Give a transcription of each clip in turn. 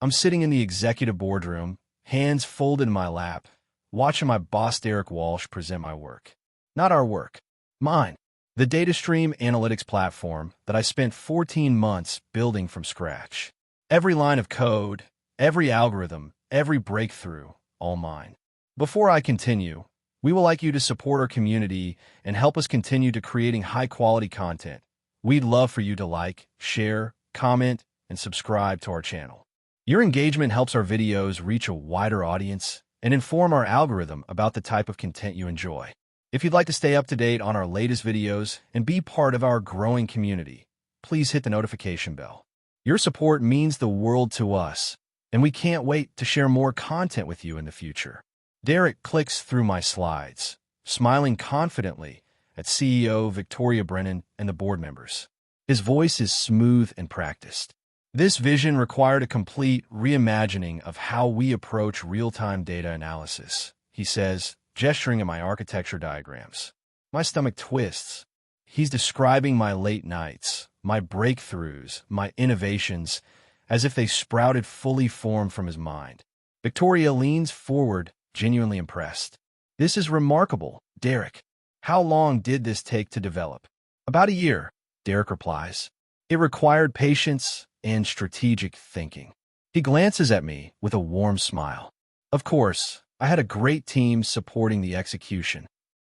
I'm sitting in the executive boardroom, hands folded in my lap, watching my boss Derek Walsh present my work. Not our work. Mine. The DataStream analytics platform that I spent 14 months building from scratch. Every line of code, every algorithm, every breakthrough, all mine. Before I continue, we would like you to support our community and help us continue to creating high-quality content. We'd love for you to like, share, comment, and subscribe to our channel. Your engagement helps our videos reach a wider audience and inform our algorithm about the type of content you enjoy. If you'd like to stay up to date on our latest videos and be part of our growing community, please hit the notification bell. Your support means the world to us, and we can't wait to share more content with you in the future. Derek clicks through my slides, smiling confidently at CEO Victoria Brennan and the board members. His voice is smooth and practiced. This vision required a complete reimagining of how we approach real-time data analysis, he says, gesturing at my architecture diagrams. My stomach twists. He's describing my late nights, my breakthroughs, my innovations, as if they sprouted fully formed from his mind. Victoria leans forward, genuinely impressed. This is remarkable, Derek. How long did this take to develop? About a year, Derek replies. It required patience and strategic thinking. He glances at me with a warm smile. Of course, I had a great team supporting the execution.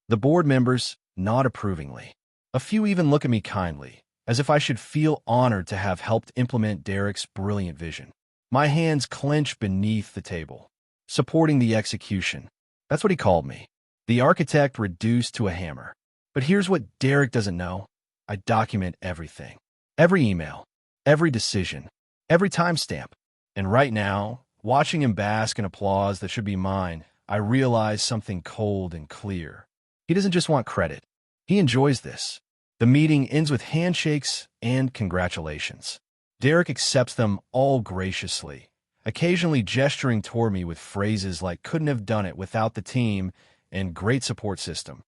The board members nod approvingly. A few even look at me kindly, as if I should feel honored to have helped implement Derek's brilliant vision. My hands clench beneath the table. Supporting the execution. That's what he called me. The architect reduced to a hammer. But here's what Derek doesn't know. I document everything. Every email. Every decision, every timestamp. And right now, watching him bask in applause that should be mine, I realize something cold and clear. He doesn't just want credit. He enjoys this. The meeting ends with handshakes and congratulations. Derek accepts them all graciously, occasionally gesturing toward me with phrases like couldn't have done it without the team and great support system.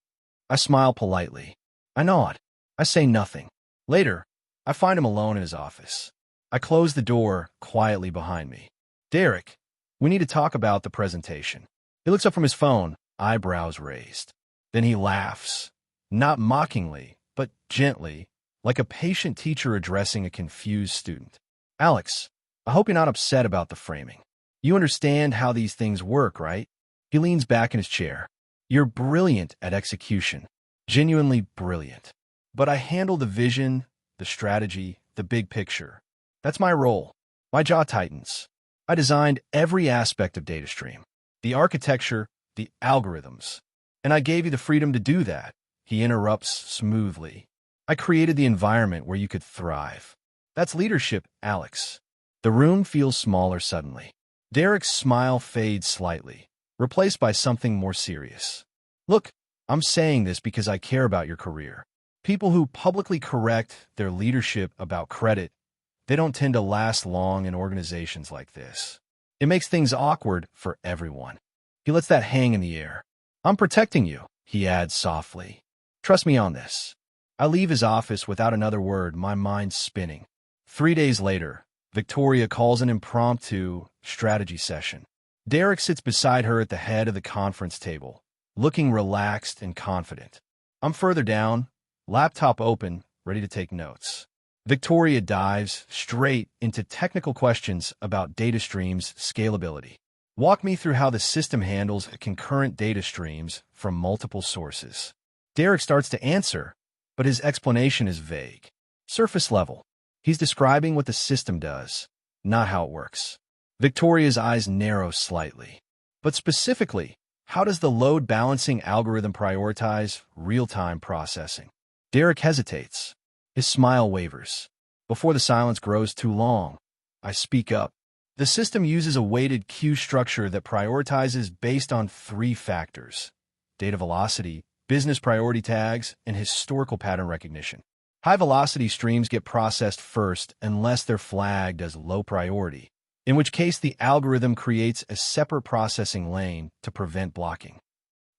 I smile politely. I nod. I say nothing. Later, I find him alone in his office. I close the door quietly behind me. Derek, we need to talk about the presentation. He looks up from his phone, eyebrows raised. Then he laughs, not mockingly, but gently, like a patient teacher addressing a confused student. Alex, I hope you're not upset about the framing. You understand how these things work, right? He leans back in his chair. You're brilliant at execution. Genuinely brilliant. But I handle the vision, the strategy, the big picture. That's my role. My jaw tightens. I designed every aspect of DataStream. The architecture, the algorithms. And I gave you the freedom to do that. He interrupts smoothly. I created the environment where you could thrive. That's leadership, Alex. The room feels smaller suddenly. Derek's smile fades slightly, replaced by something more serious. Look, I'm saying this because I care about your career. People who publicly correct their leadership about credit, they don't tend to last long in organizations like this. It makes things awkward for everyone. He lets that hang in the air. I'm protecting you, he adds softly. Trust me on this. I leave his office without another word, my mind spinning. 3 days later, Victoria calls an impromptu strategy session. Derek sits beside her at the head of the conference table, looking relaxed and confident. I'm further down, laptop open, ready to take notes. Victoria dives straight into technical questions about DataStream's scalability. Walk me through how the system handles concurrent data streams from multiple sources. Derek starts to answer, but his explanation is vague. Surface level. He's describing what the system does, not how it works. Victoria's eyes narrow slightly. But specifically, how does the load balancing algorithm prioritize real-time processing? Derek hesitates. His smile wavers. Before the silence grows too long, I speak up. The system uses a weighted queue structure that prioritizes based on 3 factors: data velocity, business priority tags, and historical pattern recognition. High-velocity streams get processed first unless they're flagged as low priority, in which case the algorithm creates a separate processing lane to prevent blocking.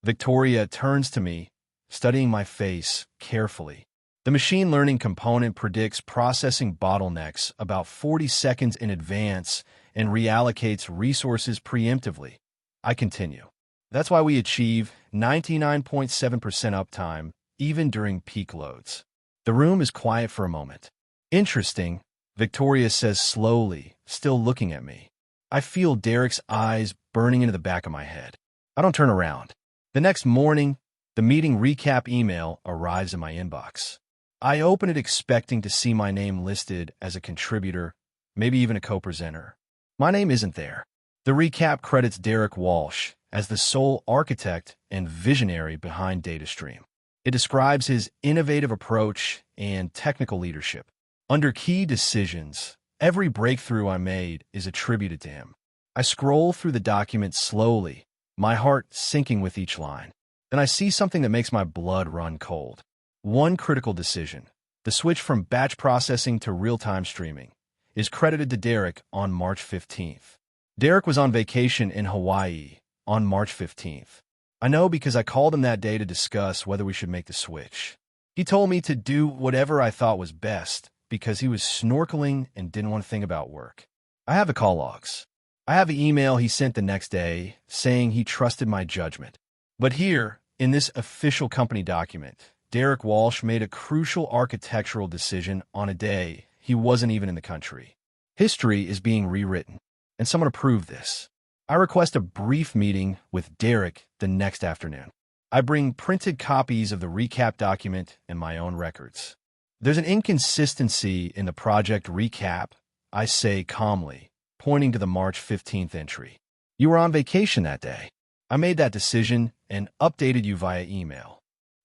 Victoria turns to me, studying my face carefully. The machine learning component predicts processing bottlenecks about 40 seconds in advance and reallocates resources preemptively. I continue. That's why we achieve 99.7% uptime, even during peak loads. The room is quiet for a moment. Interesting, Victoria says slowly, still looking at me. I feel Derek's eyes burning into the back of my head. I don't turn around. The next morning, the meeting recap email arrives in my inbox. I open it expecting to see my name listed as a contributor, maybe even a co-presenter. My name isn't there. The recap credits Derek Walsh as the sole architect and visionary behind DataStream. It describes his innovative approach and technical leadership. Under key decisions, every breakthrough I made is attributed to him. I scroll through the document slowly, my heart sinking with each line. Then I see something that makes my blood run cold. One critical decision, the switch from batch processing to real-time streaming, is credited to Derek on March 15th. Derek was on vacation in Hawaii on March 15th. I know because I called him that day to discuss whether we should make the switch. He told me to do whatever I thought was best because he was snorkeling and didn't want to think about work. I have the call logs. I have the email he sent the next day saying he trusted my judgment. But here, in this official company document, Derek Walsh made a crucial architectural decision on a day he wasn't even in the country. History is being rewritten, and someone approved this. I request a brief meeting with Derek the next afternoon. I bring printed copies of the recap document and my own records. There's an inconsistency in the project recap, I say calmly, pointing to the March 15th entry. You were on vacation that day. I made that decision and updated you via email.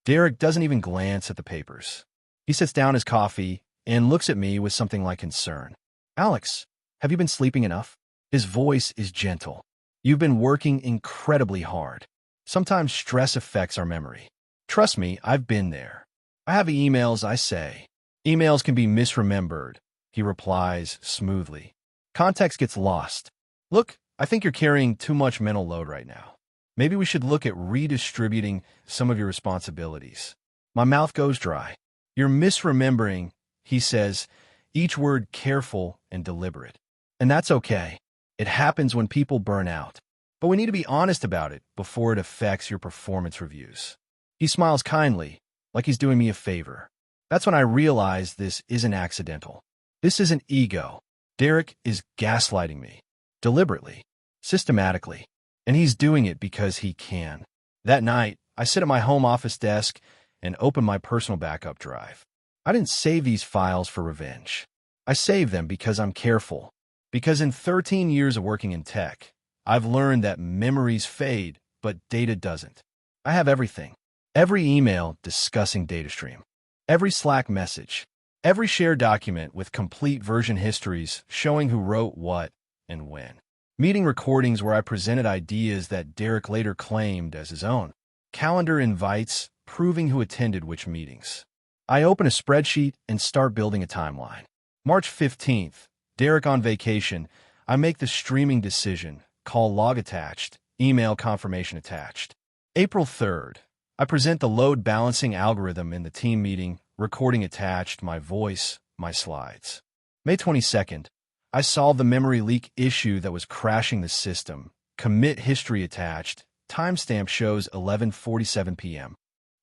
Derek doesn't even glance at the papers. He sits down his coffee and looks at me with something like concern. Alex, have you been sleeping enough? His voice is gentle. You've been working incredibly hard. Sometimes stress affects our memory. Trust me, I've been there. I have emails, I say. Emails can be misremembered, he replies smoothly. Context gets lost. Look, I think you're carrying too much mental load right now. Maybe we should look at redistributing some of your responsibilities. My mouth goes dry. You're misremembering, he says, each word careful and deliberate. And that's okay. It happens when people burn out. But we need to be honest about it before it affects your performance reviews. He smiles kindly, like he's doing me a favor. That's when I realize this isn't accidental. This isn't ego. Derek is gaslighting me. Deliberately. Systematically. And he's doing it because he can. That night, I sit at my home office desk and open my personal backup drive. I didn't save these files for revenge. I saved them because I'm careful. Because in 13 years of working in tech, I've learned that memories fade, but data doesn't. I have everything. Every email discussing DataStream. Every Slack message. Every shared document with complete version histories showing who wrote what and when. Meeting recordings where I presented ideas that Derek later claimed as his own. Calendar invites proving who attended which meetings. I open a spreadsheet and start building a timeline. March 15th, Derek on vacation. I make the streaming decision. Call log attached. Email confirmation attached. April 3rd, I present the load balancing algorithm in the team meeting. Recording attached. My voice. My slides. May 22nd, I solved the memory leak issue that was crashing the system. Commit history attached. Timestamp shows 11:47 p.m.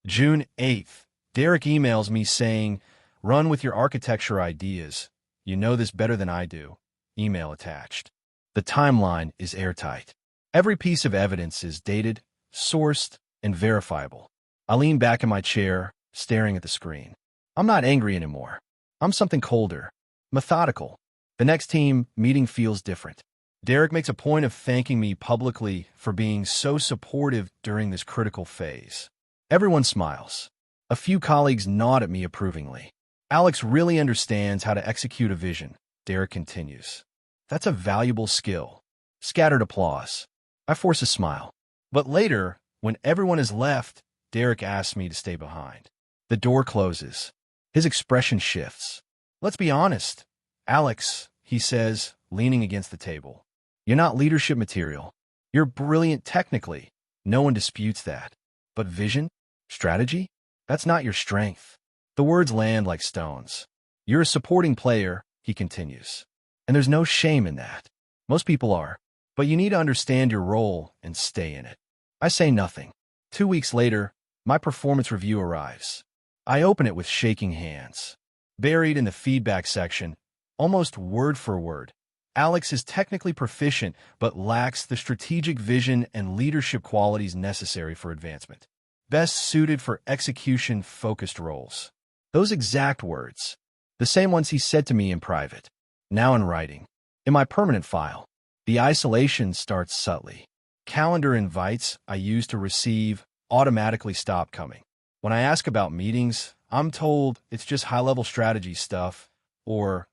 June 8th, Derek emails me saying, run with your architecture ideas. You know this better than I do. Email attached. The timeline is airtight. Every piece of evidence is dated, sourced, and verifiable. I lean back in my chair, staring at the screen. I'm not angry anymore. I'm something colder. Methodical. The next team meeting feels different. Derek makes a point of thanking me publicly for being so supportive during this critical phase. Everyone smiles. A few colleagues nod at me approvingly. Alex really understands how to execute a vision, Derek continues. That's a valuable skill. Scattered applause. I force a smile. But later, when everyone has left, Derek asks me to stay behind. The door closes. His expression shifts. Let's be honest. Alex, he says, leaning against the table. You're not leadership material. You're brilliant technically. No one disputes that. But vision? Strategy? That's not your strength. The words land like stones. You're a supporting player, he continues. And there's no shame in that. Most people are. But you need to understand your role and stay in it. I say nothing. 2 weeks later, my performance review arrives. I open it with shaking hands. Buried in the feedback section, almost word for word, Alex is technically proficient but lacks the strategic vision and leadership qualities necessary for advancement. Best suited for execution-focused roles. Those exact words. The same ones he said to me in private. Now in writing. In my permanent file. The isolation starts subtly. Calendar invites I used to receive automatically stop coming. When I ask about meetings, I'm told it's just high-level strategy stuff, or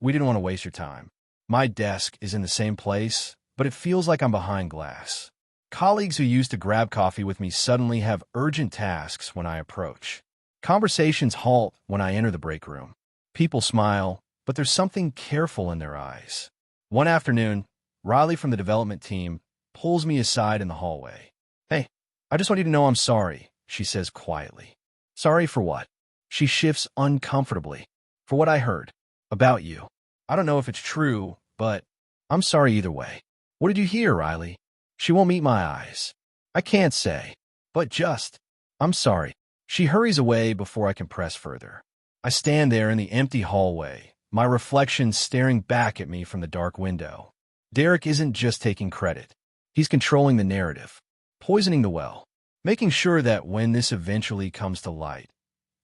we didn't want to waste your time. My desk is in the same place, but it feels like I'm behind glass. Colleagues who used to grab coffee with me suddenly have urgent tasks when I approach. Conversations halt when I enter the break room. People smile, but there's something careful in their eyes. One afternoon, Riley from the development team pulls me aside in the hallway. "Hey, I just want you to know I'm sorry," she says quietly. "Sorry for what?" She shifts uncomfortably. "For what I heard. About you. I don't know if it's true, but I'm sorry either way." "What did you hear, Riley?" She won't meet my eyes. I can't say. But just, "I'm sorry." She hurries away before I can press further. I stand there in the empty hallway, my reflection staring back at me from the dark window. Derek isn't just taking credit. He's controlling the narrative, poisoning the well, making sure that when this eventually comes to light,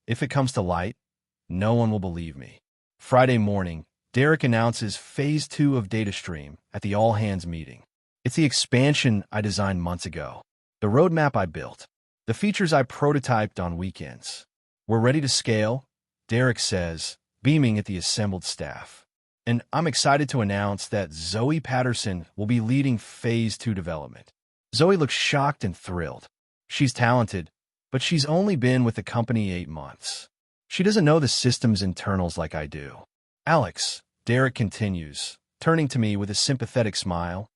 if it comes to light, no one will believe me. Friday morning, Derek announces Phase 2 of DataStream at the all-hands meeting. It's the expansion I designed months ago, the roadmap I built, the features I prototyped on weekends. "We're ready to scale," Derek says, beaming at the assembled staff. And I'm excited to announce that Zoe Patterson will be leading Phase 2 development. Zoe looks shocked and thrilled. She's talented, but she's only been with the company 8 months. She doesn't know the system's internals like I do. "Alex," Derek continues, turning to me with a sympathetic smile,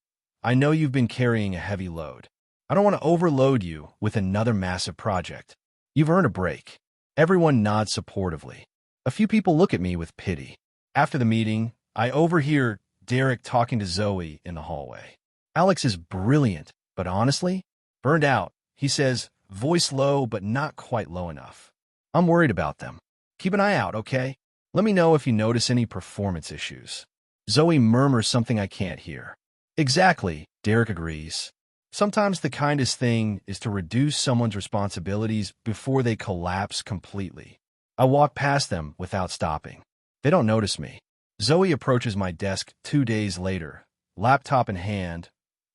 "I know you've been carrying a heavy load. I don't want to overload you with another massive project. You've earned a break." Everyone nods supportively. A few people look at me with pity. After the meeting, I overhear Derek talking to Zoe in the hallway. "Alex is brilliant, but honestly, burned out," he says, voice low but not quite low enough. "I'm worried about them. Keep an eye out, okay? Let me know if you notice any performance issues." Zoe murmurs something I can't hear. "Exactly," Derek agrees. "Sometimes the kindest thing is to reduce someone's responsibilities before they collapse completely." I walk past them without stopping. They don't notice me. Zoe approaches my desk 2 days later, laptop in hand,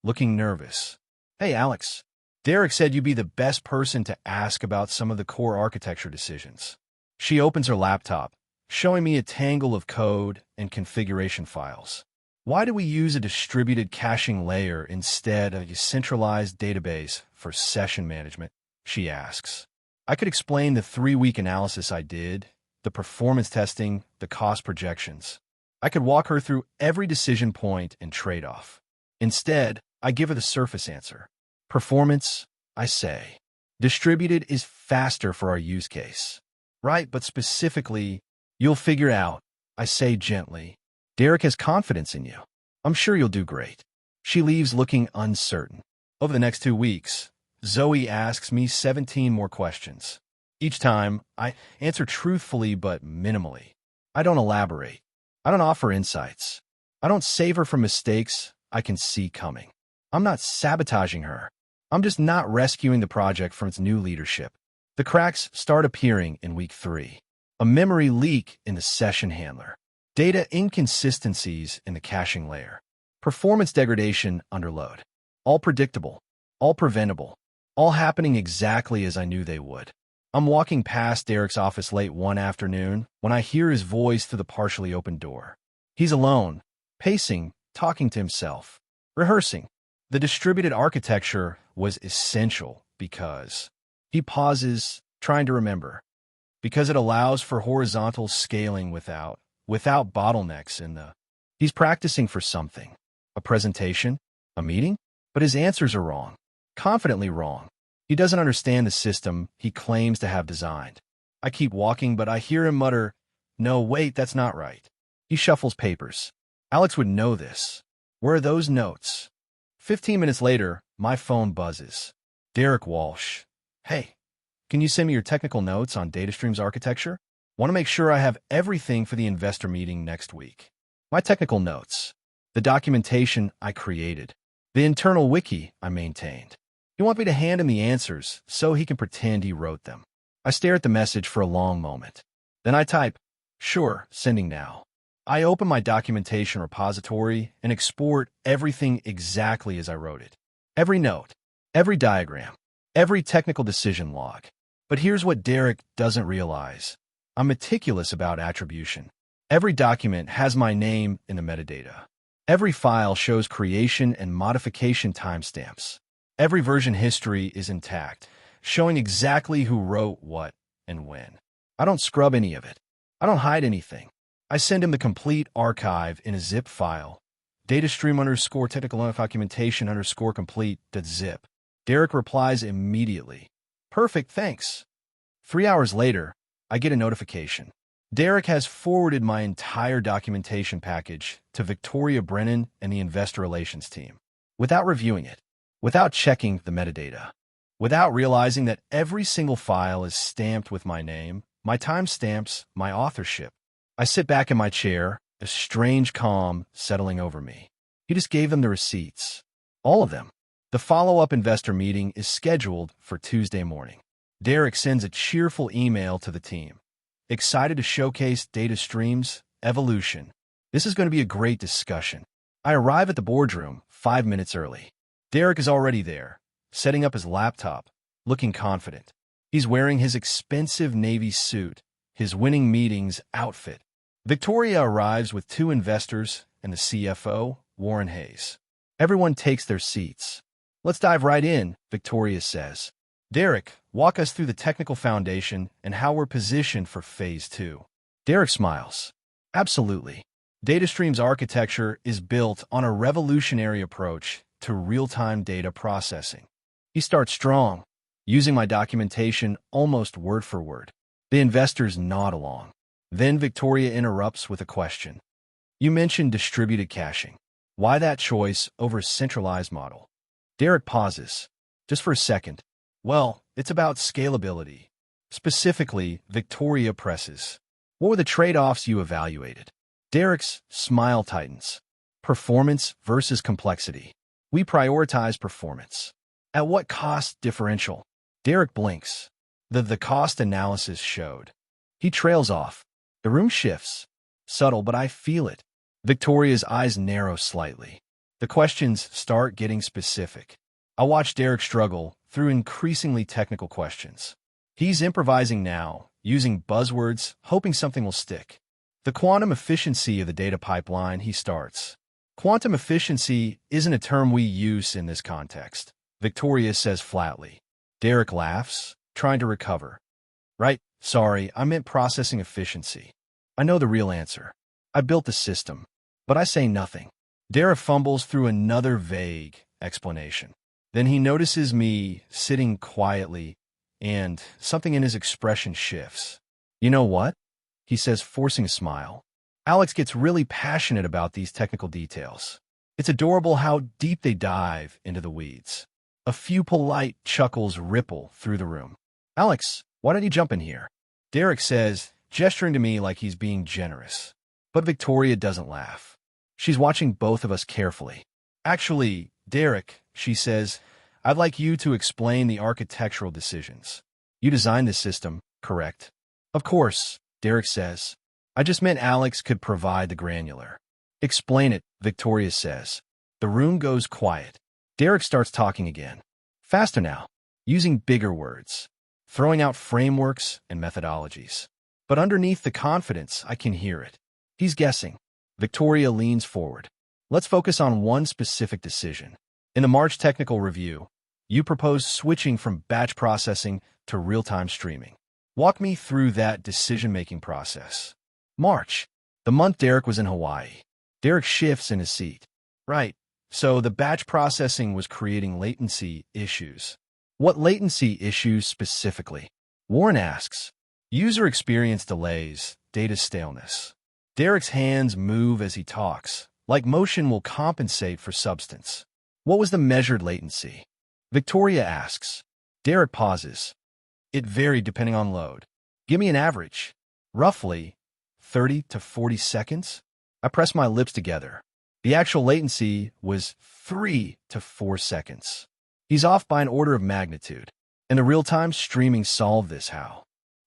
looking nervous. "Hey, Alex. Derek said you'd be the best person to ask about some of the core architecture decisions." She opens her laptop, showing me a tangle of code and configuration files. "Why do we use a distributed caching layer instead of a centralized database for session management?" she asks. I could explain the 3-week analysis I did, the performance testing, the cost projections. I could walk her through every decision point and trade-off. Instead, I give her the surface answer. "Performance," I say. "Distributed is faster for our use case." "Right, but specifically, you'll figure out," I say gently. "Derek has confidence in you. I'm sure you'll do great." She leaves looking uncertain. Over the next 2 weeks, Zoe asks me 17 more questions. Each time, I answer truthfully but minimally. I don't elaborate. I don't offer insights. I don't save her from mistakes I can see coming. I'm not sabotaging her. I'm just not rescuing the project from its new leadership. The cracks start appearing in week 3. A memory leak in the session handler. Data inconsistencies in the caching layer. Performance degradation under load. All predictable. All preventable. All happening exactly as I knew they would. I'm walking past Derek's office late one afternoon when I hear his voice through the partially open door. He's alone, pacing, talking to himself, rehearsing. The distributed architecture was essential because he pauses, trying to remember. Because it allows for horizontal scaling without bottlenecks in the... He's practicing for something. A presentation? A meeting? But his answers are wrong. Confidently wrong. He doesn't understand the system he claims to have designed. I keep walking, but I hear him mutter, "No, wait, that's not right." He shuffles papers. Alex would know this. Where are those notes? 15 minutes later, my phone buzzes. Derek Walsh. Hey, can you send me your technical notes on DataStream's architecture? Want to make sure I have everything for the investor meeting next week. My technical notes. The documentation I created. The internal wiki I maintained. You want me to hand him the answers so he can pretend he wrote them. I stare at the message for a long moment. Then I type, sure, sending now. I open my documentation repository and export everything exactly as I wrote it. Every note, every diagram, every technical decision log. But here's what Derek doesn't realize. I'm meticulous about attribution. Every document has my name in the metadata. Every file shows creation and modification timestamps. Every version history is intact, showing exactly who wrote what and when. I don't scrub any of it. I don't hide anything. I send him the complete archive in a zip file. Datastream_technical_documentation_complete.zip. Derek replies immediately. Perfect, thanks. 3 hours later, I get a notification. Derek has forwarded my entire documentation package to Victoria Brennan and the investor relations team. Without reviewing it, without checking the metadata, without realizing that every single file is stamped with my name, my timestamps, my authorship. I sit back in my chair, a strange calm settling over me. He just gave them the receipts. All of them. The follow-up investor meeting is scheduled for Tuesday morning. Derek sends a cheerful email to the team. Excited to showcase DataStream's evolution. This is going to be a great discussion. I arrive at the boardroom 5 minutes early. Derek is already there, setting up his laptop, looking confident. He's wearing his expensive navy suit, his winning meetings outfit. Victoria arrives with 2 investors and the CFO, Warren Hayes. Everyone takes their seats. Let's dive right in, Victoria says. Derek, walk us through the technical foundation and how we're positioned for Phase 2. Derek smiles. Absolutely. DataStream's architecture is built on a revolutionary approach to real-time data processing. He starts strong, using my documentation almost word for word. The investors nod along. Then Victoria interrupts with a question. You mentioned distributed caching. Why that choice over a centralized model? Derek pauses, just for a second. Well, it's about scalability. Specifically, Victoria presses. What were the trade-offs you evaluated? Derek's smile tightens. Performance versus complexity. We prioritize performance. At what cost differential? Derek blinks. The cost analysis showed. He trails off. The room shifts. Subtle, but I feel it. Victoria's eyes narrow slightly. The questions start getting specific. I watch Derek struggle through increasingly technical questions. He's improvising now, using buzzwords, hoping something will stick. The quantum efficiency of the data pipeline, he starts. Quantum efficiency isn't a term we use in this context, Victoria says flatly. Derek laughs, trying to recover. Right, sorry, I meant processing efficiency. I know the real answer. I built the system, but I say nothing. Derek fumbles through another vague explanation. Then he notices me sitting quietly, and something in his expression shifts. You know what? He says, forcing a smile. Alex gets really passionate about these technical details. It's adorable how deep they dive into the weeds. A few polite chuckles ripple through the room. Alex, why don't you jump in here? Derek says, gesturing to me like he's being generous. But Victoria doesn't laugh. She's watching both of us carefully. Actually, Derek, she says, I'd like you to explain the architectural decisions. You designed this system, correct? Of course, Derek says. I just meant Alex could provide the granular. Explain it, Victoria says. The room goes quiet. Derek starts talking again. Faster now, using bigger words, throwing out frameworks and methodologies. But underneath the confidence, I can hear it. He's guessing. Victoria leans forward. Let's focus on one specific decision. In the March technical review, you proposed switching from batch processing to real-time streaming. Walk me through that decision-making process. March, the month Derek was in Hawaii. Derek shifts in his seat. Right, so the batch processing was creating latency issues. What latency issues specifically? Warren asks. User experience delays, data staleness. Derek's hands move as he talks, Like motion will compensate for substance. What was the measured latency? Victoria asks. Derek pauses. It varied depending on load. Give me an average. Roughly 30 to 40 seconds? I press my lips together. The actual latency was 3 to 4 seconds. He's off by an order of magnitude. And the real-time streaming solved this how?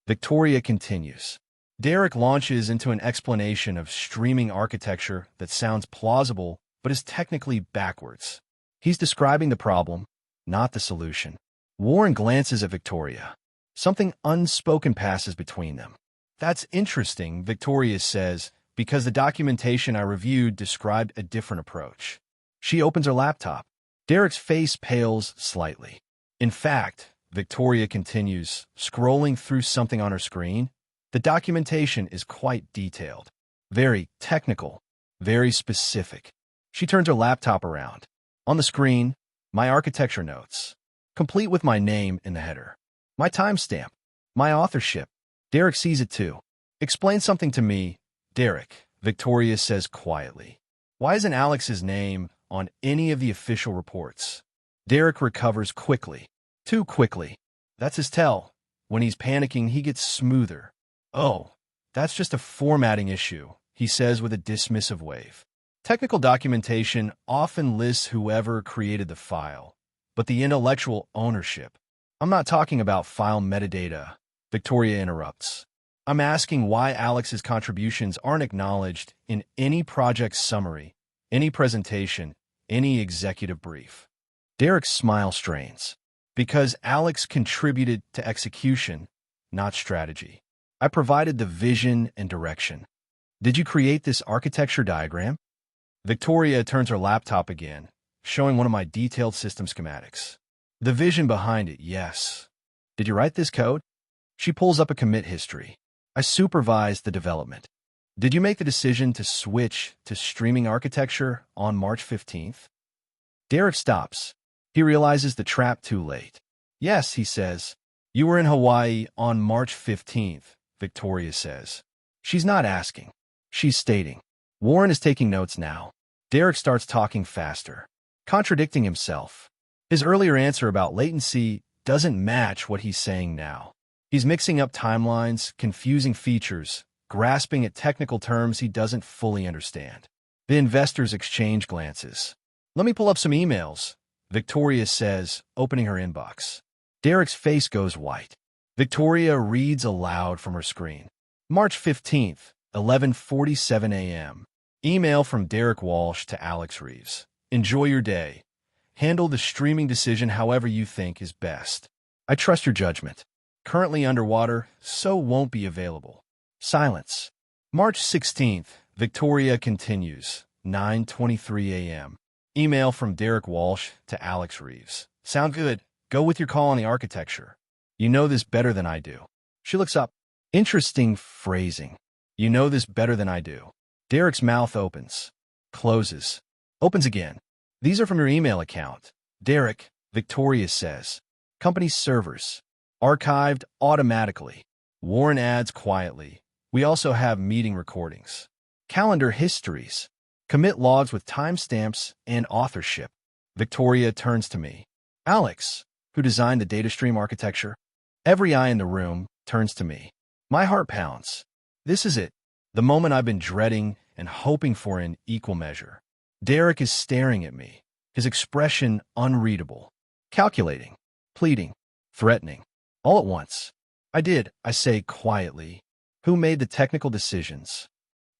Victoria continues. Derek launches into an explanation of streaming architecture that sounds plausible but is technically backwards. He's describing the problem, not the solution. Warren glances at Victoria. Something unspoken passes between them. That's interesting, Victoria says, because the documentation I reviewed described a different approach. She opens her laptop. Derek's face pales slightly. In fact, Victoria continues, scrolling through something on her screen. The documentation is quite detailed, very technical, very specific. She turns her laptop around. On the screen, my architecture notes, complete with my name in the header, my timestamp, my authorship. Derek sees it too. Explain something to me, Derek, Victoria says quietly. Why isn't Alex's name on any of the official reports? Derek recovers quickly. Too quickly. That's his tell. When he's panicking, he gets smoother. Oh, that's just a formatting issue, he says with a dismissive wave. Technical documentation often lists whoever created the file, but the intellectual ownership. I'm not talking about file metadata, Victoria interrupts. I'm asking why Alex's contributions aren't acknowledged in any project summary, any presentation, any executive brief. Derek's smile strains. Because Alex contributed to execution, not strategy. I provided the vision and direction. Did you create this architecture diagram? Victoria turns her laptop again, showing one of my detailed system schematics. The vision behind it, yes. Did you write this code? She pulls up a commit history. I supervised the development. Did you make the decision to switch to streaming architecture on March 15th? Derek stops. He realizes the trap too late. Yes, he says. You were in Hawaii on March 15th, Victoria says. She's not asking. She's stating. Warren is taking notes now. Derek starts talking faster, contradicting himself. His earlier answer about latency doesn't match what he's saying now. He's mixing up timelines, confusing features, grasping at technical terms he doesn't fully understand. The investors exchange glances. Let me pull up some emails, Victoria says, opening her inbox. Derek's face goes white. Victoria reads aloud from her screen. March 15th, 11:47 a.m. Email from Derek Walsh to Alex Reeves. Enjoy your day. Handle the streaming decision however you think is best. I trust your judgment. Currently underwater, so won't be available. Silence. March 16th, Victoria continues. 9:23 a.m. Email from Derek Walsh to Alex Reeves. Sound good? Go with your call on the architecture. You know this better than I do. She looks up. Interesting phrasing. You know this better than I do. Derek's mouth opens, closes, opens again. These are from your email account. Derek, Victoria says. Company servers. Archived automatically. Warren adds quietly. We also have meeting recordings. Calendar histories. Commit logs with timestamps and authorship. Victoria turns to me. Alex, who designed the data stream architecture. Every eye in the room turns to me. My heart pounds. This is it. The moment I've been dreading and hoping for in equal measure. Derek is staring at me, his expression unreadable, calculating, pleading, threatening, all at once. I say quietly. Who made the technical decisions?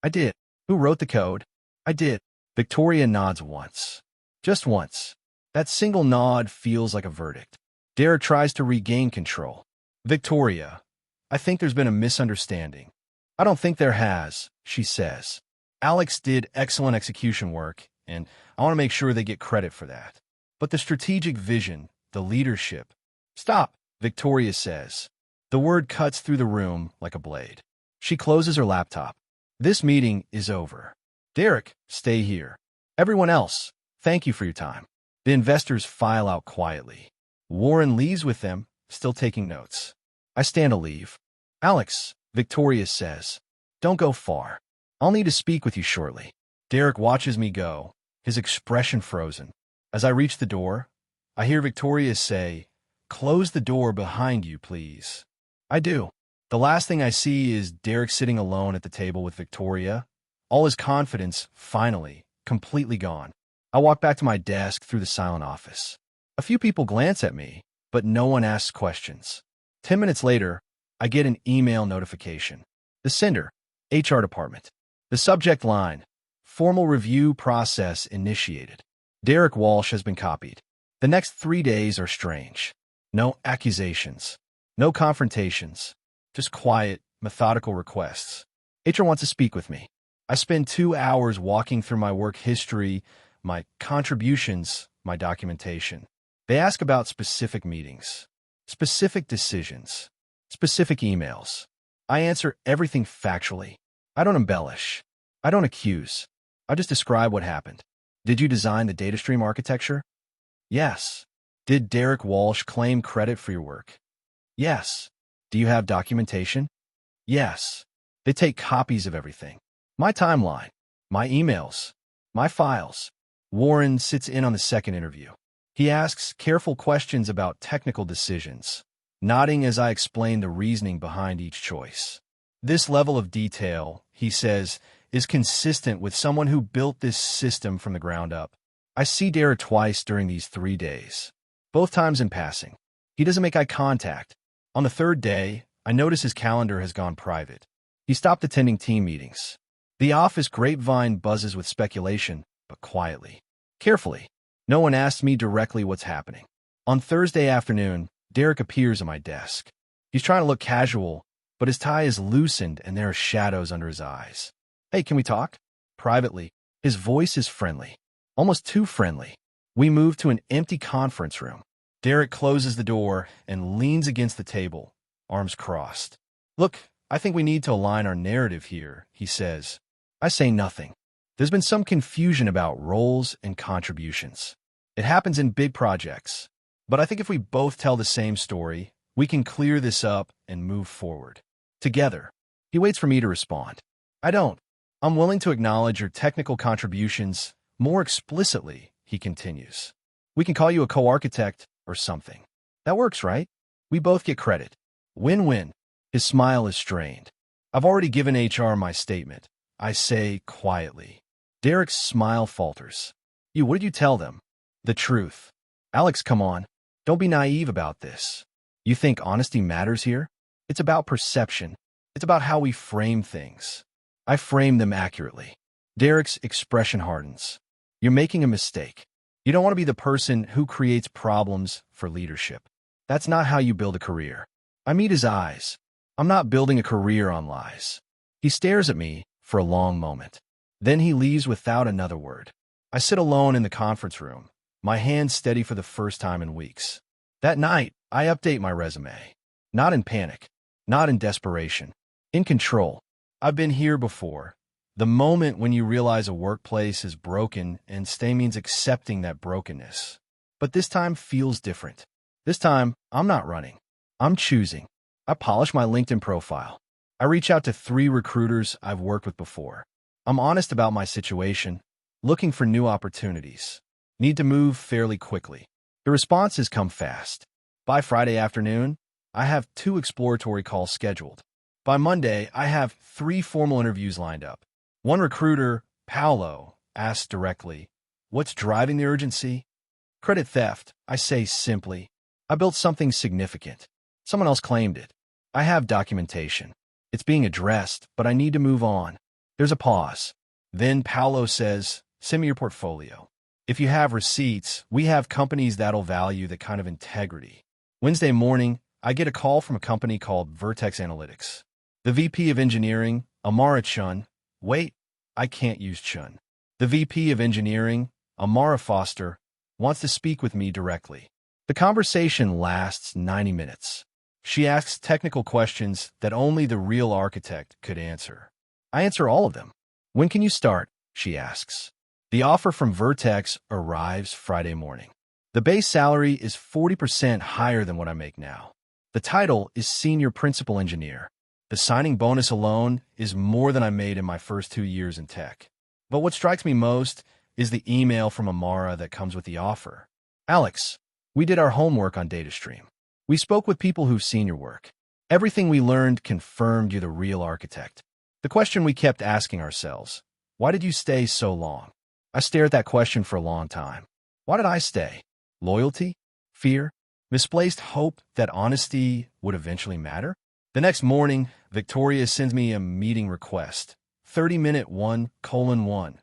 I did. Who wrote the code? I did. Victoria nods once. Just once. That single nod feels like a verdict. Derek tries to regain control. Victoria, I think there's been a misunderstanding. I don't think there has, she says. Alex did excellent execution work, and I want to make sure they get credit for that. But the strategic vision, the leadership. Stop, Victoria says. The word cuts through the room like a blade. She closes her laptop. This meeting is over. Derek, stay here. Everyone else, thank you for your time. The investors file out quietly. Warren leaves with them, still taking notes. I stand to leave. Alex, Victoria says, don't go far. I'll need to speak with you shortly. Derek watches me go, his expression frozen. As I reach the door, I hear Victoria say, "Close the door behind you, please." I do. The last thing I see is Derek sitting alone at the table with Victoria, all his confidence, finally, completely gone. I walk back to my desk through the silent office. A few people glance at me, but no one asks questions. 10 minutes later, I get an email notification. The sender, HR department. The subject line, formal review process initiated. Derek Walsh has been copied. The next 3 days are strange. No accusations. No confrontations. Just quiet, methodical requests. HR wants to speak with me. I spend 2 hours walking through my work history, my contributions, my documentation. They ask about specific meetings, specific decisions, specific emails. I answer everything factually. I don't embellish. I don't accuse. I just describe what happened. Did you design the data stream architecture? Yes. Did Derek Walsh claim credit for your work? Yes. Do you have documentation? Yes. They take copies of everything. My timeline, my emails, my files. Warren sits in on the second interview. He asks careful questions about technical decisions, nodding as I explain the reasoning behind each choice. This level of detail, he says, is consistent with someone who built this system from the ground up. I see Derek twice during these 3 days, both times in passing. He doesn't make eye contact. On the third day, I notice his calendar has gone private. He stopped attending team meetings. The office grapevine buzzes with speculation, but quietly, carefully. No one asks me directly what's happening. On Thursday afternoon, Derek appears at my desk. He's trying to look casual, but his tie is loosened and there are shadows under his eyes. "Hey, can we talk?" Privately. His voice is friendly, almost too friendly. We move to an empty conference room. Derek closes the door and leans against the table, arms crossed. "Look, I think we need to align our narrative here," he says. I say nothing. There's been some confusion about roles and contributions. It happens in big projects. But I think if we both tell the same story, we can clear this up and move forward. Together. He waits for me to respond. I don't. I'm willing to acknowledge your technical contributions more explicitly, he continues. We can call you a co-architect or something. That works, right? We both get credit. Win-win. His smile is strained. I've already given HR my statement. I say quietly. Derek's smile falters. What did you tell them? The truth. Alex, come on. Don't be naive about this. You think honesty matters here? It's about perception. It's about how we frame things. I frame them accurately. Derek's expression hardens. You're making a mistake. You don't want to be the person who creates problems for leadership. That's not how you build a career. I meet his eyes. I'm not building a career on lies. He stares at me for a long moment. Then he leaves without another word. I sit alone in the conference room, my hands steady for the first time in weeks. That night, I update my resume. Not in panic, not in desperation, in control. I've been here before. The moment when you realize a workplace is broken and stay means accepting that brokenness. But this time feels different. This time, I'm not running. I'm choosing. I polish my LinkedIn profile. I reach out to 3 recruiters I've worked with before. I'm honest about my situation, looking for new opportunities. Need to move fairly quickly. The responses come fast. By Friday afternoon, I have 2 exploratory calls scheduled. By Monday, I have 3 formal interviews lined up. One recruiter, Paolo, asks directly, "What's driving the urgency?" Credit theft, I say simply. I built something significant. Someone else claimed it. I have documentation. It's being addressed, but I need to move on. There's a pause. Then Paolo says, "Send me your portfolio. If you have receipts, we have companies that'll value that kind of integrity." Wednesday morning, I get a call from a company called Vertex Analytics. The VP of Engineering, Amara Chun. Wait, I can't use Chun. The VP of Engineering, Amara Foster, wants to speak with me directly. The conversation lasts 90 minutes. She asks technical questions that only the real architect could answer. I answer all of them. "When can you start?" she asks. The offer from Vertex arrives Friday morning. The base salary is 40% higher than what I make now. The title is Senior Principal Engineer. The signing bonus alone is more than I made in my first 2 years in tech. But what strikes me most is the email from Amara that comes with the offer. Alex, we did our homework on DataStream. We spoke with people who've seen your work. Everything we learned confirmed you're the real architect. The question we kept asking ourselves, why did you stay so long? I stared at that question for a long time. Why did I stay? Loyalty? Fear? Misplaced hope that honesty would eventually matter? The next morning, Victoria sends me a meeting request. 30-minute 1:1.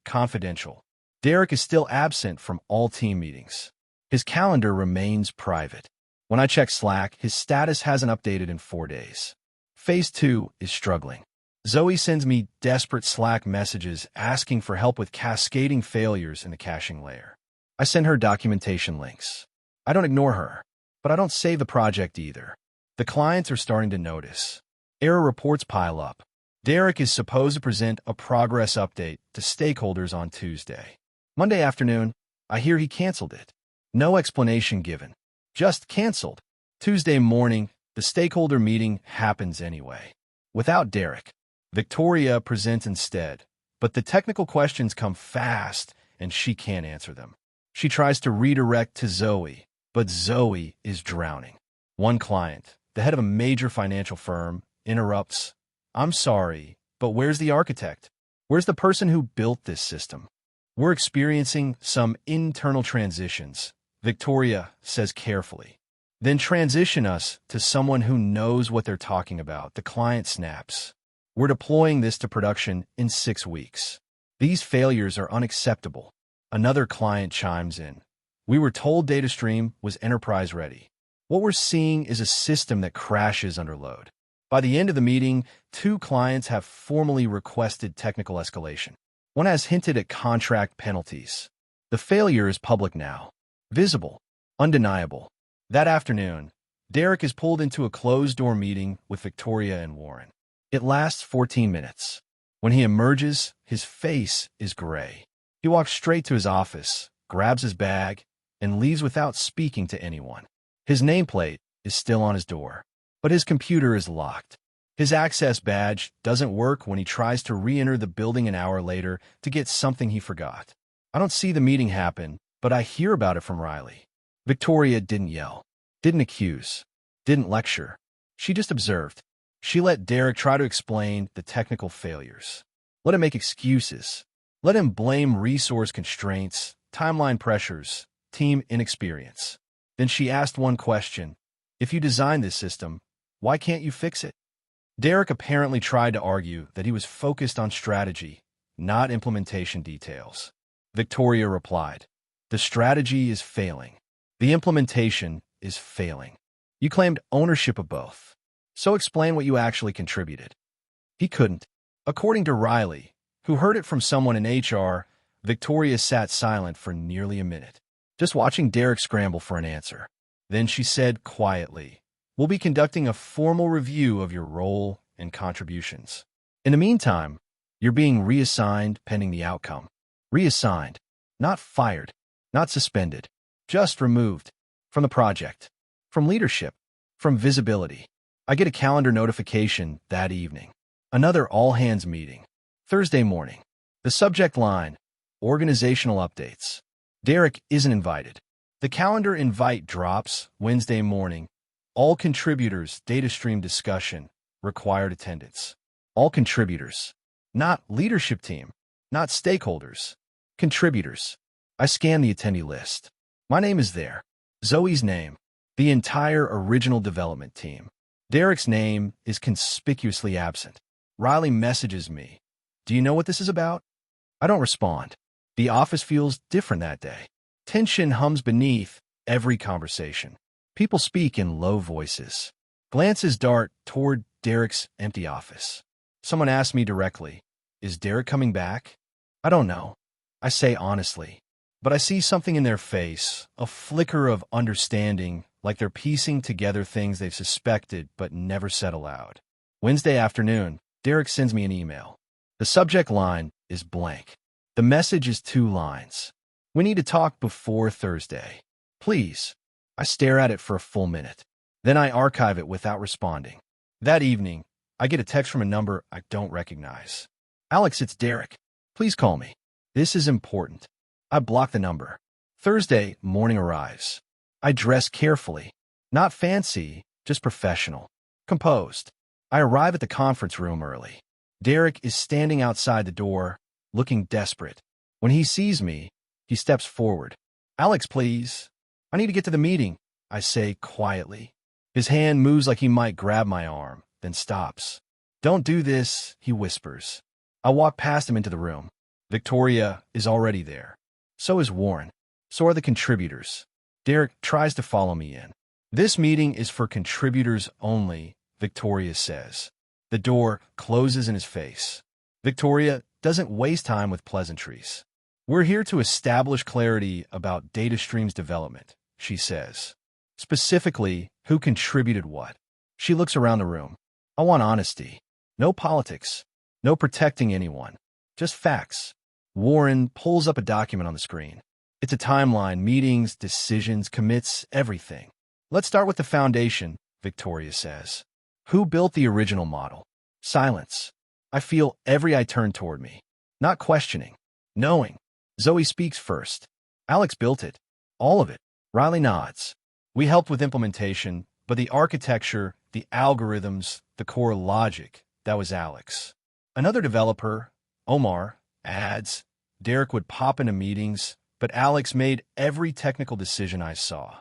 Confidential. Derek is still absent from all team meetings. His calendar remains private. When I check Slack, his status hasn't updated in 4 days. Phase 2 is struggling. Zoe sends me desperate Slack messages asking for help with cascading failures in the caching layer. I send her documentation links. I don't ignore her, but I don't save the project either. The clients are starting to notice. Error reports pile up. Derek is supposed to present a progress update to stakeholders on Tuesday. Monday afternoon, I hear he canceled it. No explanation given. Just canceled. Tuesday morning, the stakeholder meeting happens anyway. Without Derek, Victoria presents instead, but the technical questions come fast and she can't answer them. She tries to redirect to Zoe, but Zoe is drowning. One client, the head of a major financial firm, interrupts. I'm sorry, but where's the architect? Where's the person who built this system? We're experiencing some internal transitions, Victoria says carefully. Then transition us to someone who knows what they're talking about, the client snaps. We're deploying this to production in 6 weeks. These failures are unacceptable. Another client chimes in. We were told DataStream was enterprise ready. What we're seeing is a system that crashes under load. By the end of the meeting, 2 clients have formally requested technical escalation. One has hinted at contract penalties. The failure is public now. Visible. Undeniable. That afternoon, Derek is pulled into a closed-door meeting with Victoria and Warren. It lasts 14 minutes. When he emerges, his face is gray. He walks straight to his office, grabs his bag, and leaves without speaking to anyone. His nameplate is still on his door, but his computer is locked. His access badge doesn't work when he tries to re-enter the building an hour later to get something he forgot. I don't see the meeting happen, but I hear about it from Riley. Victoria didn't yell, didn't accuse, didn't lecture. She just observed. She let Derek try to explain the technical failures. Let him make excuses. Let him blame resource constraints, timeline pressures, team inexperience. Then she asked one question. If you designed this system, why can't you fix it? Derek apparently tried to argue that he was focused on strategy, not implementation details. Victoria replied, the strategy is failing. The implementation is failing. You claimed ownership of both. So explain what you actually contributed. He couldn't. According to Riley, who heard it from someone in HR, Victoria sat silent for nearly a minute, just watching Derek scramble for an answer. Then she said quietly, we'll be conducting a formal review of your role and contributions. In the meantime, you're being reassigned pending the outcome. Reassigned, not fired, not suspended, just removed from the project, from leadership, from visibility. I get a calendar notification that evening. Another all-hands meeting. Thursday morning. The subject line, organizational updates. Derek isn't invited. The calendar invite drops Wednesday morning. All contributors, DataStream discussion, required attendance. All contributors. Not leadership team. Not stakeholders. Contributors. I scan the attendee list. My name is there. Zoe's name. The entire original development team. Derek's name is conspicuously absent. Riley messages me. Do you know what this is about? I don't respond. The office feels different that day. Tension hums beneath every conversation. People speak in low voices. Glances dart toward Derek's empty office. Someone asks me directly, is Derek coming back? I don't know. I say honestly. But I see something in their face, a flicker of understanding, like they're piecing together things they've suspected but never said aloud. Wednesday afternoon, Derek sends me an email. The subject line is blank. The message is 2 lines. We need to talk before Thursday. Please. I stare at it for a full minute. Then I archive it without responding. That evening, I get a text from a number I don't recognize. Alex, it's Derek. Please Please call me. This is important. I block the number. Thursday morning arrives. I dress carefully. Not fancy, just professional. Composed. I arrive at the conference room early. Derek is standing outside the door, looking desperate. When he sees me, he steps forward. Alex, please. I need to get to the meeting, I say quietly. His hand moves like he might grab my arm, then stops. Don't do this, he whispers. I walk past him into the room. Victoria is already there. So is Warren. So are the contributors. Derek tries to follow me in. This meeting is for contributors only, Victoria says. The door closes in his face. Victoria doesn't waste time with pleasantries. We're here to establish clarity about data streams development, she says. Specifically, who contributed what. She looks around the room. I want honesty. No politics. No protecting anyone. Just facts. Warren pulls up a document on the screen. It's a timeline, meetings, decisions, commits, everything. Let's start with the foundation, Victoria says. Who built the original model? Silence. I feel every eye turn toward me. Not questioning. Knowing. Zoe speaks first. Alex built it. All of it. Riley nods. We helped with implementation, but the architecture, the algorithms, the core logic, that was Alex. Another developer, Omar, adds, Derek would pop into meetings, but Alex made every technical decision I saw.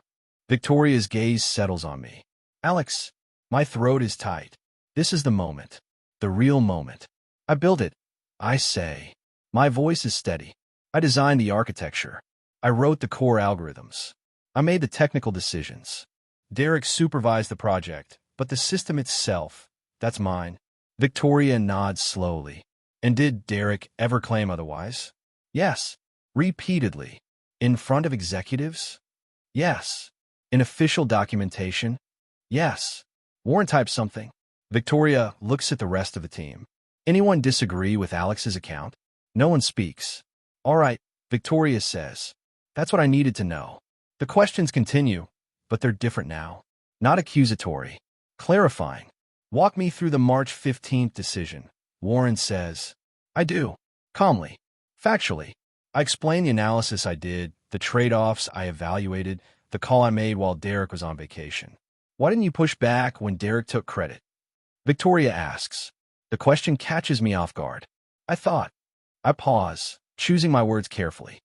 Victoria's gaze settles on me. Alex, my throat is tight. This is the moment. The real moment. I built it, I say. My voice is steady. I designed the architecture. I wrote the core algorithms. I made the technical decisions. Derek supervised the project, but the system itself, that's mine. Victoria nods slowly. And did Derek ever claim otherwise? Yes. Repeatedly. In front of executives? Yes. In official documentation? Yes. Warren typed something. Victoria looks at the rest of the team. Anyone disagree with Alex's account? No one speaks. All right, Victoria says. That's what I needed to know. The questions continue, but they're different now. Not accusatory. Clarifying. Walk me through the March 15th decision. Warren says. I do. Calmly. Factually. I explain the analysis I did, the trade-offs I evaluated, the call I made while Derek was on vacation. Why didn't you push back when Derek took credit? Victoria asks. The question catches me off guard. I pause, choosing my words carefully.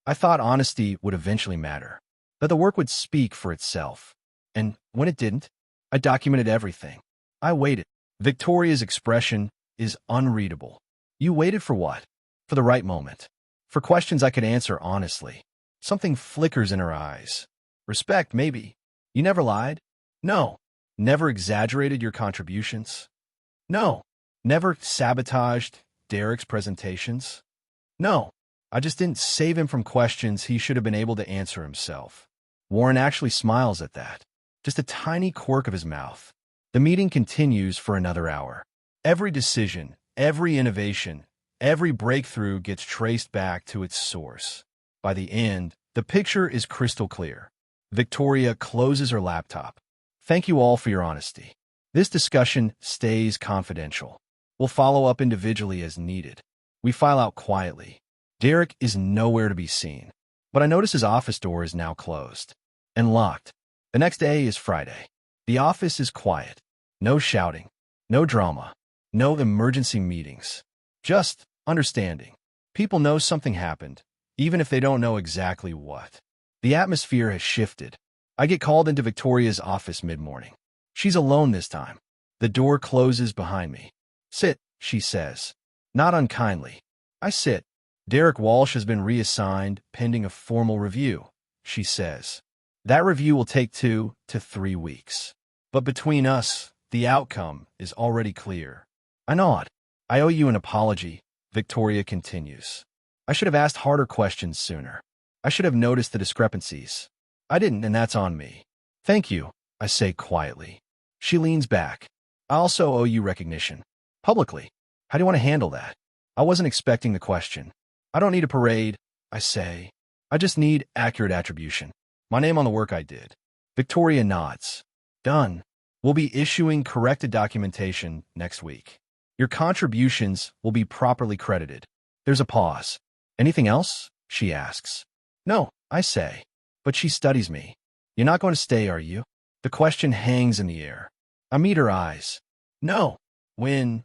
I thought honesty would eventually matter, that the work would speak for itself. And when it didn't, I documented everything. I waited. Victoria's expression is unreadable. You waited for what? For the right moment. For questions I could answer honestly. Something flickers in her eyes. Respect, maybe. You never lied? No. Never exaggerated your contributions? No. Never sabotaged Derek's presentations? No. I just didn't save him from questions he should have been able to answer himself. Warren actually smiles at that. Just a tiny quirk of his mouth. The meeting continues for another hour. Every decision, every innovation, every breakthrough gets traced back to its source. By the end, the picture is crystal clear. Victoria closes her laptop. Thank you all for your honesty. This discussion stays confidential. We'll follow up individually as needed. We file out quietly. Derek is nowhere to be seen, but I notice his office door is now closed and locked. The next day is Friday. The office is quiet. No shouting, no drama, no emergency meetings. Just understanding. People know something happened, even if they don't know exactly what. The atmosphere has shifted. I get called into Victoria's office mid-morning. She's alone this time. The door closes behind me. Sit, she says. Not unkindly. I sit. Derek Walsh has been reassigned pending a formal review, she says. That review will take 2 to 3 weeks. But between us, the outcome is already clear. I nod. I owe you an apology, Victoria continues. I should have asked harder questions sooner. I should have noticed the discrepancies. I didn't, and that's on me. Thank you, I say quietly. She leans back. I also owe you recognition. Publicly. How do you want to handle that? I wasn't expecting the question. I don't need a parade, I say. I just need accurate attribution. My name on the work I did. Victoria nods. Done. We'll be issuing corrected documentation next week. Your contributions will be properly credited. There's a pause. Anything else? She asks. No, I say. But she studies me. You're not going to stay, are you? The question hangs in the air. I meet her eyes. No. When?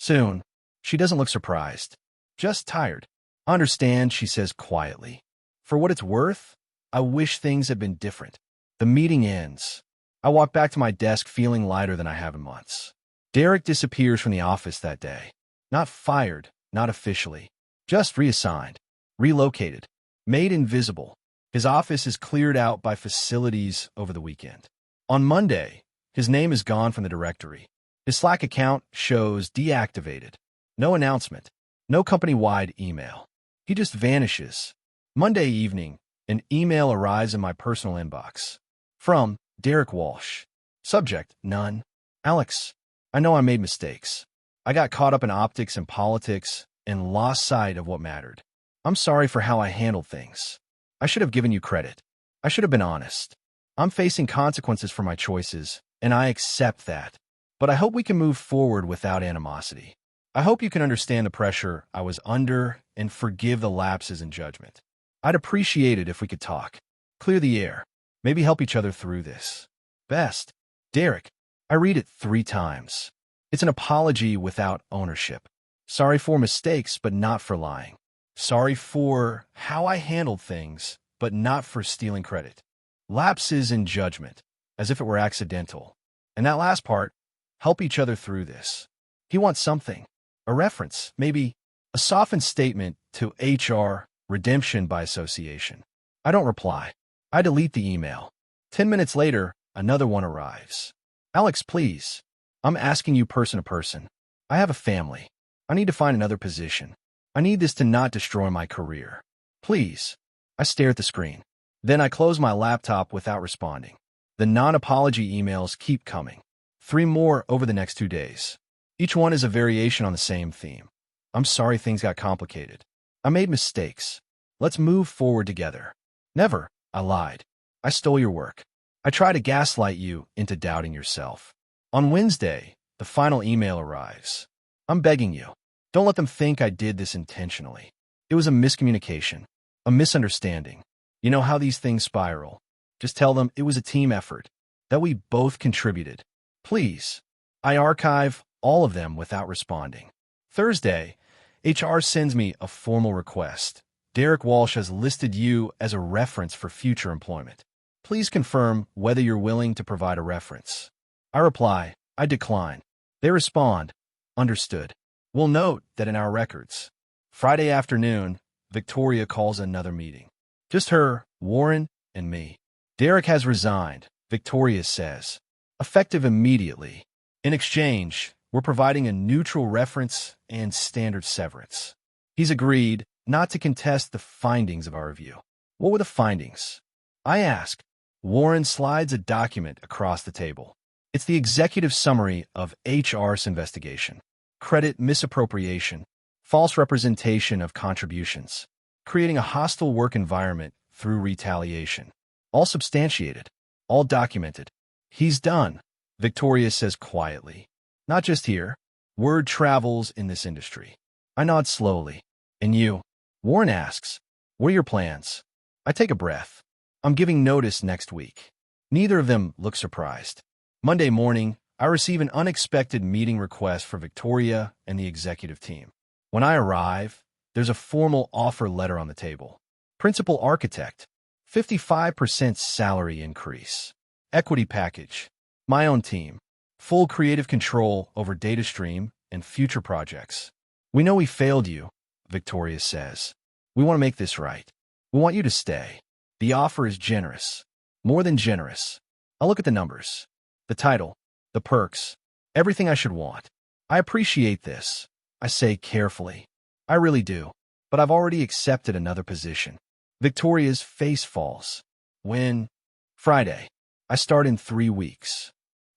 Soon. She doesn't look surprised. Just tired. I understand, she says quietly. For what it's worth, I wish things had been different. The meeting ends. I walk back to my desk feeling lighter than I have in months. Derek disappears from the office that day. Not fired, not officially. Just reassigned. Relocated. Made invisible. His office is cleared out by facilities over the weekend. On Monday, his name is gone from the directory. His Slack account shows deactivated. No announcement. No company-wide email. He just vanishes. Monday evening, an email arrives in my personal inbox. From Derek Walsh. Subject, none. Alex, I know I made mistakes. I got caught up in optics and politics and lost sight of what mattered. I'm sorry for how I handled things. I should have given you credit. I should have been honest. I'm facing consequences for my choices, and I accept that. But I hope we can move forward without animosity. I hope you can understand the pressure I was under and forgive the lapses in judgment. I'd appreciate it if we could talk. Clear the air. Maybe help each other through this. Best. Derek. I read it 3 times. It's an apology without ownership. Sorry for mistakes, but not for lying. Sorry for how I handled things, but not for stealing credit. Lapses in judgment, as if it were accidental. And that last part, help each other through this. He wants something. A reference, maybe a softened statement to HR redemption by association. I don't reply. I delete the email. 10 minutes later, another one arrives. Alex, please. I'm asking you person to person. I have a family. I need to find another position. I need this to not destroy my career. Please. I stare at the screen. Then I close my laptop without responding. The non-apology emails keep coming. 3 more over the next 2 days. Each one is a variation on the same theme. I'm sorry things got complicated. I made mistakes. Let's move forward together. Never. I lied. I stole your work. I tried to gaslight you into doubting yourself. On Wednesday, the final email arrives. I'm begging you. Don't let them think I did this intentionally. It was a miscommunication, a misunderstanding. You know how these things spiral. Just tell them it was a team effort, that we both contributed. Please. I archive all of them without responding. Thursday, HR sends me a formal request. Derek Walsh has listed you as a reference for future employment. Please confirm whether you're willing to provide a reference. I reply, I decline. They respond, understood. We'll note that in our records. Friday afternoon, Victoria calls another meeting. Just her, Warren, and me. Derek has resigned, Victoria says. Effective immediately. In exchange, we're providing a neutral reference and standard severance. He's agreed not to contest the findings of our review. What were the findings? I ask. Warren slides a document across the table. It's the executive summary of HR's investigation. Credit misappropriation, false representation of contributions, creating a hostile work environment through retaliation. All substantiated, all documented. He's done, Victoria says quietly. Not just here. Word travels in this industry. I nod slowly. And you? Warren asks, what are your plans? I take a breath. I'm giving notice next week. Neither of them look surprised. Monday morning, I receive an unexpected meeting request for Victoria and the executive team. When I arrive, there's a formal offer letter on the table. Principal architect, 55% salary increase. Equity package, my own team, full creative control over data stream and future projects. We know we failed you, Victoria says. We want to make this right. We want you to stay. The offer is generous. More than generous. I look at the numbers. The title. The perks. Everything I should want. I appreciate this. I say carefully. I really do. But I've already accepted another position. Victoria's face falls. When? Friday. I start in 3 weeks.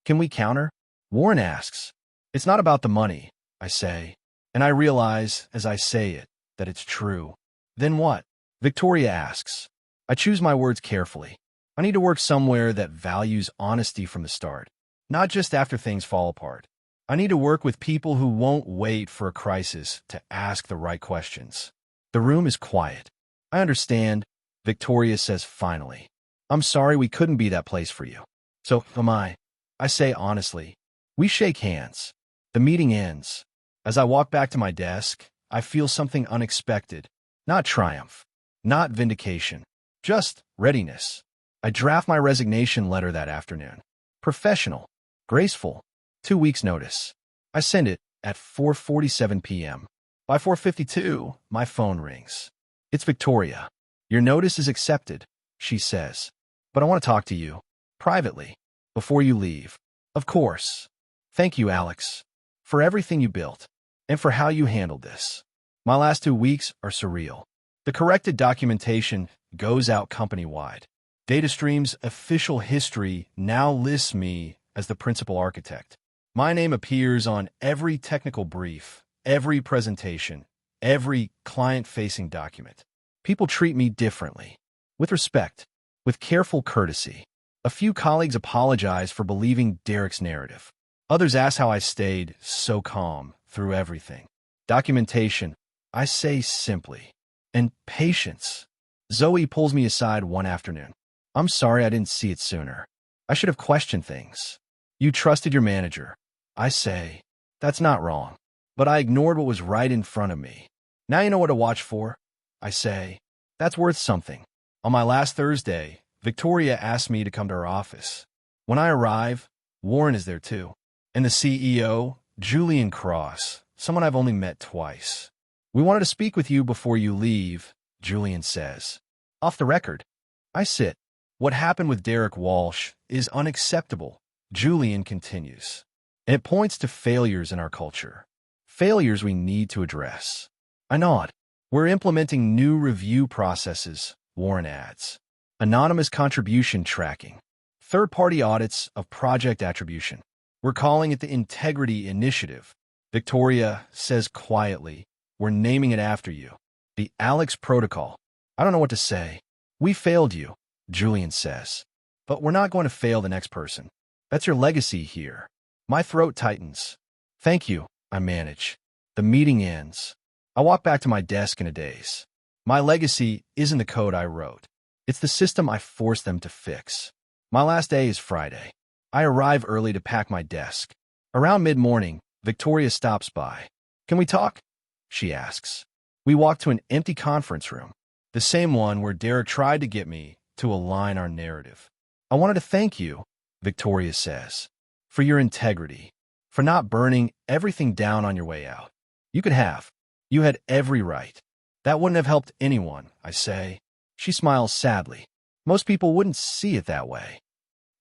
Can we counter? Warren asks. It's not about the money, I say. And I realize, as I say it, that it's true. Then what? Victoria asks. I choose my words carefully. I need to work somewhere that values honesty from the start, not just after things fall apart. I need to work with people who won't wait for a crisis to ask the right questions. The room is quiet. I understand, Victoria says finally. I'm sorry we couldn't be that place for you. So am I. I say honestly. We shake hands. The meeting ends. As I walk back to my desk, I feel something unexpected. Not triumph. Not vindication. Just readiness. I draft my resignation letter that afternoon. Professional. Graceful. 2 weeks' notice. I send it at 4:47 p.m. By 4:52, my phone rings. It's Victoria. Your notice is accepted, she says. But I want to talk to you. Privately. Before you leave. Of course. Thank you, Alex. For everything you built. And for how you handled this. My last 2 weeks are surreal. The corrected documentation goes out company-wide. DataStream's official history now lists me as the principal architect. My name appears on every technical brief, every presentation, every client-facing document. People treat me differently, with respect, with careful courtesy. A few colleagues apologize for believing Derek's narrative. Others ask how I stayed so calm through everything. Documentation, I say simply. And patience. Zoe pulls me aside one afternoon. I'm sorry I didn't see it sooner. I should have questioned things. You trusted your manager. I say, that's not wrong. But I ignored what was right in front of me. Now you know what to watch for. I say, that's worth something. On my last Thursday, Victoria asked me to come to her office. When I arrive, Warren is there too. And the CEO, Julian Cross, someone I've only met twice. We wanted to speak with you before you leave, Julian says. Off the record. I sit. What happened with Derek Walsh is unacceptable, Julian continues. And it points to failures in our culture. Failures we need to address. I nod. We're implementing new review processes, Warren adds. Anonymous contribution tracking. Third-party audits of project attribution. We're calling it the Integrity Initiative. Victoria says quietly, we're naming it after you. The Alex Protocol. I don't know what to say. We failed you, Julian says. But we're not going to fail the next person. That's your legacy here. My throat tightens. Thank you, I manage. The meeting ends. I walk back to my desk in a daze. My legacy isn't the code I wrote. It's the system I forced them to fix. My last day is Friday. I arrive early to pack my desk. Around mid-morning, Victoria stops by. Can we talk? She asks. We walk to an empty conference room, the same one where Derek tried to get me to align our narrative. I wanted to thank you, Victoria says, for your integrity, for not burning everything down on your way out. You could have. You had every right. That wouldn't have helped anyone, I say. She smiles sadly. Most people wouldn't see it that way.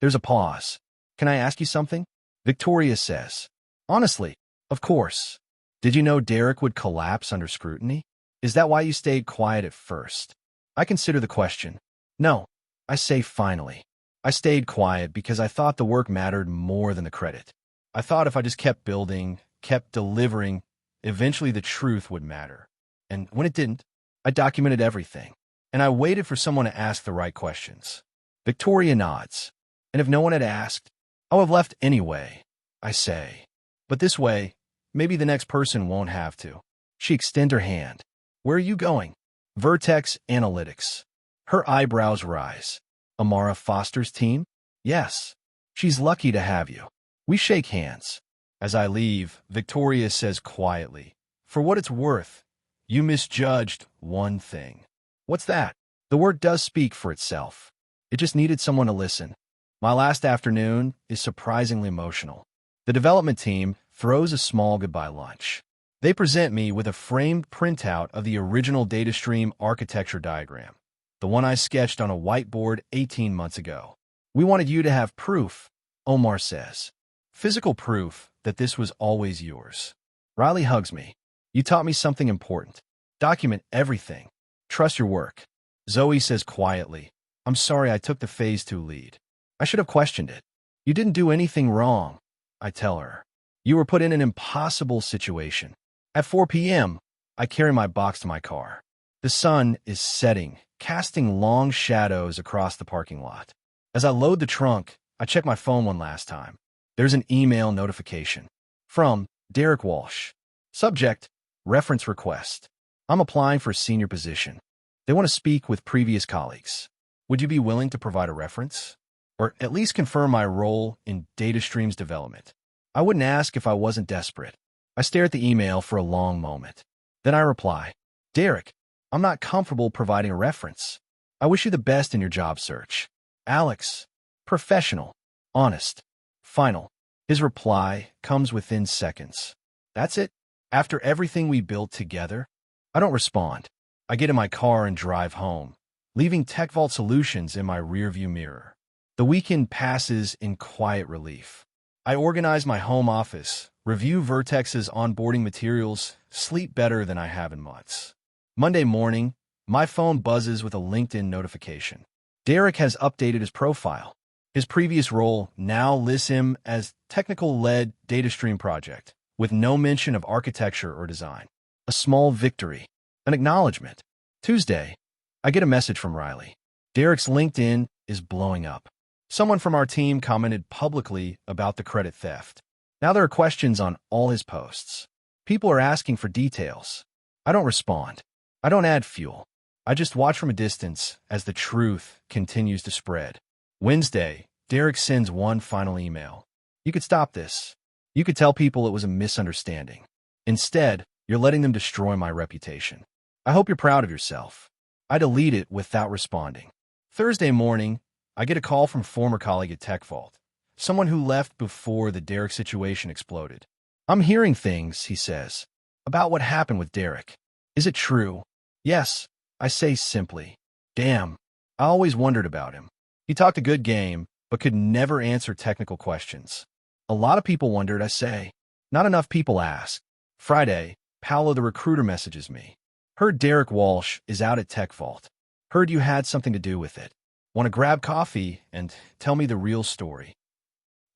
There's a pause. Can I ask you something? Victoria says. Honestly, of course. Did you know Derek would collapse under scrutiny? Is that why you stayed quiet at first? I consider the question. No, I say finally. I stayed quiet because I thought the work mattered more than the credit. I thought if I just kept building, kept delivering, eventually the truth would matter. And when it didn't, I documented everything. And I waited for someone to ask the right questions. Victoria nods. And if no one had asked, I would have left anyway, I say. But this way, maybe the next person won't have to. She extends her hand. Where are you going? Vertex Analytics. Her eyebrows rise. Amara Foster's team? Yes. She's lucky to have you. We shake hands. As I leave, Victoria says quietly, for what it's worth, you misjudged one thing. What's that? The work does speak for itself. It just needed someone to listen. My last afternoon is surprisingly emotional. The development team throws a small goodbye lunch. They present me with a framed printout of the original DataStream architecture diagram, the one I sketched on a whiteboard 18 months ago. We wanted you to have proof, Omar says. Physical proof that this was always yours. Riley hugs me. You taught me something important. Document everything. Trust your work. Zoe says quietly, I'm sorry I took the phase 2 lead. I should have questioned it. You didn't do anything wrong, I tell her. You were put in an impossible situation. At 4 p.m., I carry my box to my car. The sun is setting, casting long shadows across the parking lot. As I load the trunk, I check my phone one last time. There's an email notification. From Derek Walsh. Subject, reference request. I'm applying for a senior position. They want to speak with previous colleagues. Would you be willing to provide a reference? Or at least confirm my role in data streams development? I wouldn't ask if I wasn't desperate. I stare at the email for a long moment. Then I reply, Derek, I'm not comfortable providing a reference. I wish you the best in your job search. Alex. Professional. Honest. Final. His reply comes within seconds. That's it? After everything we built together? I don't respond. I get in my car and drive home, leaving TechVault Solutions in my rearview mirror. The weekend passes in quiet relief. I organize my home office, review Vertex's onboarding materials, sleep better than I have in months. Monday morning, my phone buzzes with a LinkedIn notification. Derek has updated his profile. His previous role now lists him as technical lead data stream project, with no mention of architecture or design. A small victory. An acknowledgement. Tuesday, I get a message from Riley. Derek's LinkedIn is blowing up. Someone from our team commented publicly about the credit theft. Now there are questions on all his posts. People are asking for details. I don't respond. I don't add fuel. I just watch from a distance as the truth continues to spread. Wednesday, Derek sends one final email. You could stop this. You could tell people it was a misunderstanding. Instead, you're letting them destroy my reputation. I hope you're proud of yourself. I delete it without responding. Thursday morning, I get a call from former colleague at TechVault, someone who left before the Derek situation exploded. I'm hearing things, he says, about what happened with Derek. Is it true? Yes, I say simply. Damn, I always wondered about him. He talked a good game, but could never answer technical questions. A lot of people wondered, I say. Not enough people ask. Friday, Paolo the recruiter messages me. Heard Derek Walsh is out at TechVault. Heard you had something to do with it. Want to grab coffee and tell me the real story?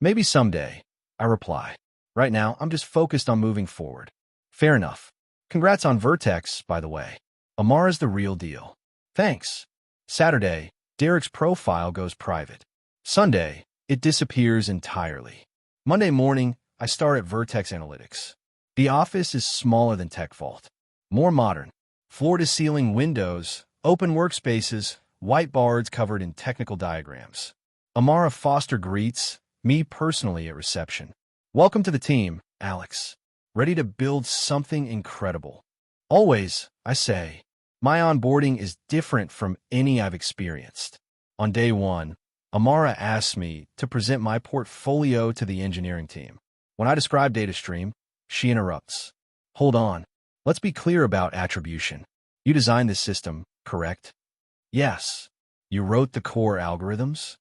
Maybe someday, I reply. Right now, I'm just focused on moving forward. Fair enough. Congrats on Vertex, by the way. Amara's the real deal. Thanks. Saturday, Derek's profile goes private. Sunday, it disappears entirely. Monday morning, I start at Vertex Analytics. The office is smaller than TechVault. More modern. Floor-to-ceiling windows, open workspaces, whiteboards covered in technical diagrams. Amara Foster greets me personally at reception. Welcome to the team, Alex. Ready to build something incredible. Always, I say. My onboarding is different from any I've experienced. On day one, Amara asks me to present my portfolio to the engineering team. When I describe DataStream, she interrupts. Hold on. Let's be clear about attribution. You designed this system, correct? Yes. You wrote the core algorithms?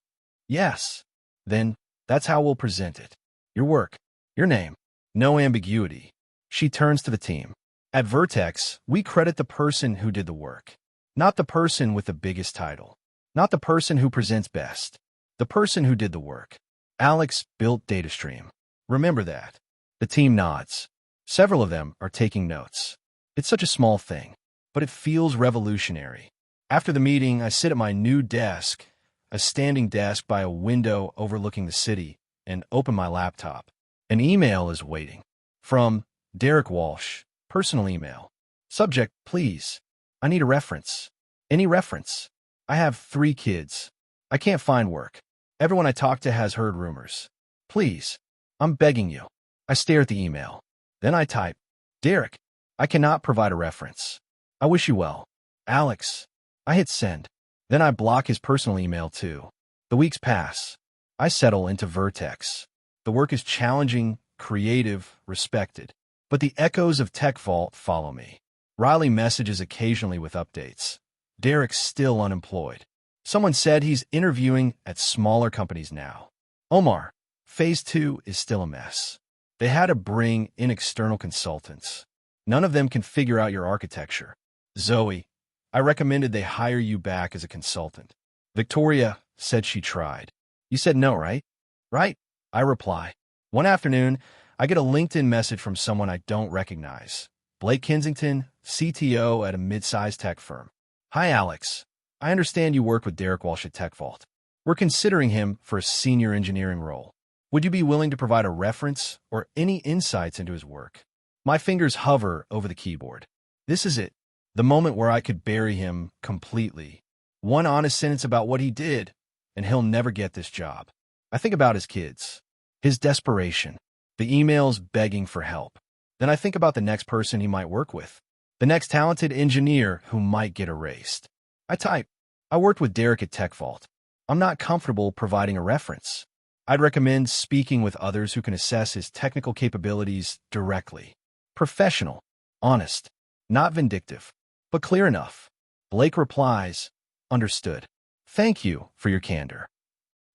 Yes. Then, that's how we'll present it. Your work. Your name. No ambiguity. She turns to the team. At Vertex, we credit the person who did the work. Not the person with the biggest title. Not the person who presents best. The person who did the work. Alex built DataStream. Remember that. The team nods. Several of them are taking notes. It's such a small thing, but it feels revolutionary. After the meeting, I sit at my new desk, a standing desk by a window overlooking the city, and open my laptop. An email is waiting. From Derek Walsh. Personal email. Subject, please. I need a reference. Any reference. I have 3 kids. I can't find work. Everyone I talk to has heard rumors. Please. I'm begging you. I stare at the email. Then I type, Derek, I cannot provide a reference. I wish you well. Alex. I hit send. Then I block his personal email too. The weeks pass. I settle into Vertex. The work is challenging, creative, respected. But the echoes of TechVault follow me. Riley messages occasionally with updates. Derek's still unemployed. Someone said he's interviewing at smaller companies now. Omar, Phase 2 is still a mess. They had to bring in external consultants. None of them can figure out your architecture. Zoe, I recommended they hire you back as a consultant. Victoria said she tried. You said no, right? Right? I reply. One afternoon, I get a LinkedIn message from someone I don't recognize. Blake Kensington, CTO at a mid-sized tech firm. Hi, Alex. I understand you work with Derek Walsh at TechVault. We're considering him for a senior engineering role. Would you be willing to provide a reference or any insights into his work? My fingers hover over the keyboard. This is it, the moment where I could bury him completely. One honest sentence about what he did, and he'll never get this job. I think about his kids, his desperation, the emails begging for help. Then I think about the next person he might work with, the next talented engineer who might get erased. I type, I worked with Derek at TechVault. I'm not comfortable providing a reference. I'd recommend speaking with others who can assess his technical capabilities directly. Professional, honest, not vindictive, but clear enough. Blake replies, understood. Thank you for your candor.